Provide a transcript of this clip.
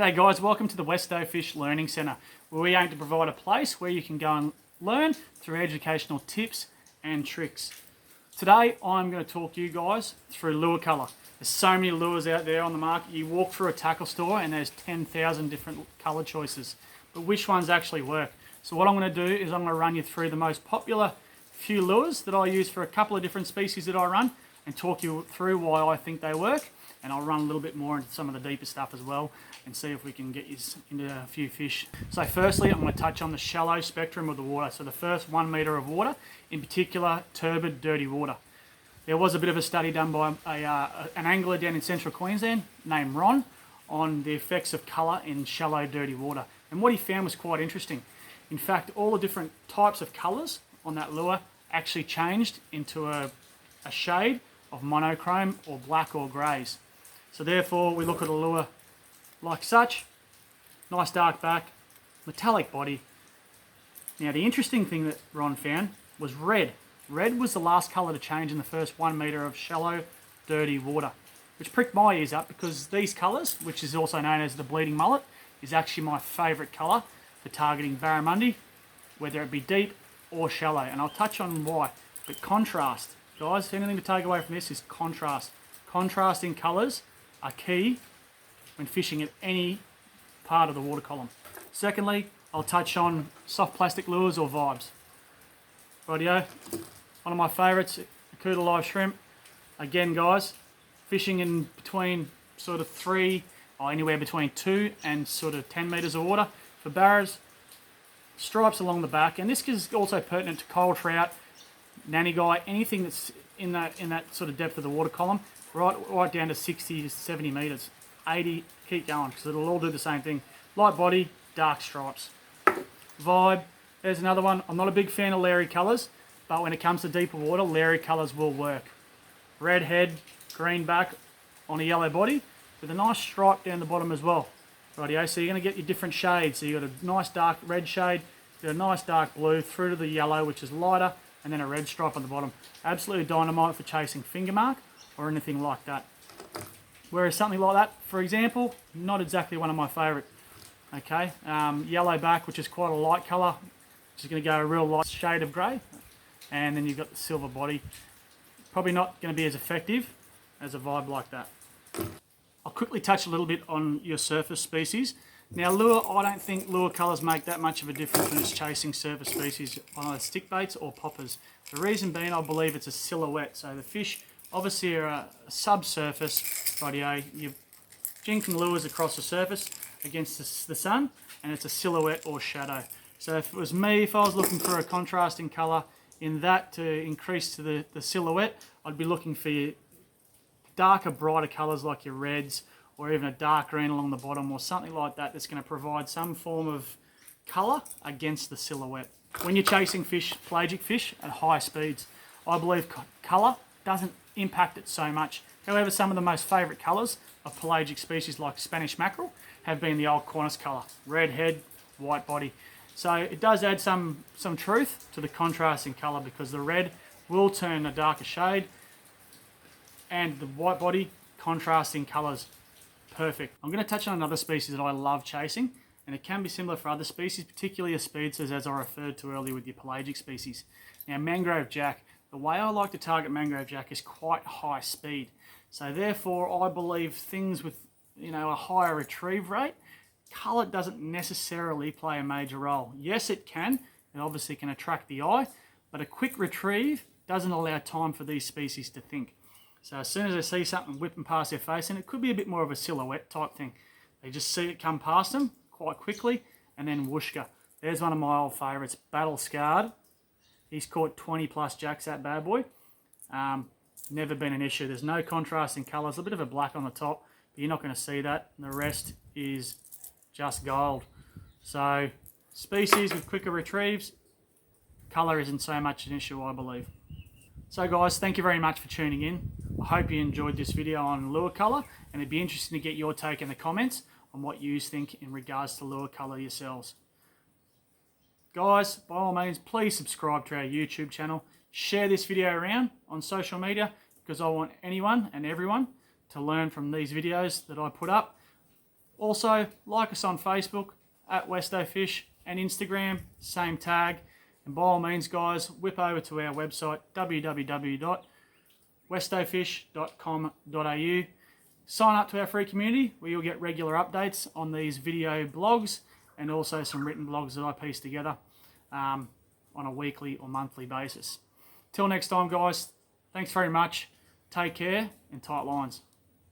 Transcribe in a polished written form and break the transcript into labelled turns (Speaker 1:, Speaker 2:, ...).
Speaker 1: G'day guys, welcome to the Westow Fish Learning Centre, where we aim to provide a place where you can go and learn through educational tips and tricks. Today I'm going to talk you guys through lure colour. There's so many lures out there on the market. You walk through a tackle store and there's 10,000 different colour choices, but which ones actually work? So what I'm going to do is I'm going to run you through the most popular few lures that I use for a couple of different species that I run and talk you through why I think they work. And I'll run a little bit more into some of the deeper stuff as well and see if we can get you into a few fish. So firstly, I'm going to touch on the shallow spectrum of the water. So the first 1 metre of water, in particular turbid, dirty water. There was a bit of a study done by an angler down in central Queensland named Ron on the effects of colour in shallow, dirty water. And what he found was quite interesting. In fact, all the different types of colours on that lure actually changed into a shade of monochrome or black or greys. So therefore we look at a lure like such, nice dark back, metallic body. Now the interesting thing that Ron found was red. Red was the last colour to change in the first 1 metre of shallow, dirty water, which pricked my ears up because these colours, which is also known as the bleeding mullet, is actually my favourite colour for targeting barramundi, whether it be deep or shallow, and I'll touch on why. But contrast, guys, anything to take away from this is contrast. Contrasting colours are key when fishing at any part of the water column. Secondly, I'll touch on soft plastic lures or vibes. Rightio, one of my favourites, Akuta Live Shrimp. Again guys, fishing in between sort of 3 or anywhere between 2 and sort of 10 metres of water for barras, stripes along the back, and this is also pertinent to coral trout, nanny guy, anything that's in that sort of depth of the water column, right down to 60 to 70 metres, 80, keep going, because it'll all do the same thing. Light body, dark stripes. Vibe, there's another one. I'm not a big fan of Larry colours, but when it comes to deeper water, Larry colours will work. Red head, green back on a yellow body, with a nice stripe down the bottom as well. Rightio, so you're going to get your different shades. So you've got a nice dark red shade, you've got a nice dark blue, through to the yellow, which is lighter, and then a red stripe on the bottom. Absolutely dynamite for chasing finger mark or anything like that. Whereas something like that, for example, not exactly one of my favourite. Okay, yellow back, which is quite a light colour, which is going to go a real light shade of grey, and then you've got the silver body. Probably not going to be as effective as a vibe like that. I'll quickly touch a little bit on your surface species. Now lure, I don't think lure colours make that much of a difference when it's chasing surface species on either stick baits or poppers. The reason being, I believe it's a silhouette. So the fish obviously are a subsurface, rightio. You're jinking lures across the surface against the sun, and it's a silhouette or shadow. So if it was me, if I was looking for a contrasting colour in that to increase to the silhouette, I'd be looking for your darker, brighter colours like your reds, or even a dark green along the bottom, or something like that that's going to provide some form of colour against the silhouette. When you're chasing fish, pelagic fish at high speeds, I believe colour doesn't impact it so much. However, some of the most favourite colours of pelagic species like Spanish mackerel have been the old Qantas colour, red head, white body. So it does add some truth to the contrast in colour, because the red will turn a darker shade and the white body contrasting colours. Perfect. I'm going to touch on another species that I love chasing, and it can be similar for other species, particularly a speedsters, as I referred to earlier with your pelagic species. Now mangrove jack, the way I like to target mangrove jack is quite high speed. So therefore I believe things with a higher retrieve rate, colour doesn't necessarily play a major role. Yes it can, it obviously can attract the eye, but a quick retrieve doesn't allow time for these species to think. So as soon as they see something whipping past their face, and it could be a bit more of a silhouette type thing, they just see it come past them quite quickly, and then whooshka. There's one of my old favourites, Battle Scarred. He's caught 20 plus jacks, that bad boy. Never been an issue. There's no contrast in colours, a bit of a black on the top, but you're not going to see that. The rest is just gold. So species with quicker retrieves, colour isn't so much an issue, I believe. So guys, thank you very much for tuning in. I hope you enjoyed this video on lure colour, and it'd be interesting to get your take in the comments on what you think in regards to lure colour yourselves. Guys, by all means, please subscribe to our YouTube channel. Share this video around on social media, because I want anyone and everyone to learn from these videos that I put up. Also, like us on Facebook at Westo Fish and Instagram, same tag. And by all means, guys, whip over to our website, www.westofish.com.au. Sign up to our free community where you'll get regular updates on these video blogs and also some written blogs that I piece together on a weekly or monthly basis. Till next time, guys, thanks very much. Take care and tight lines.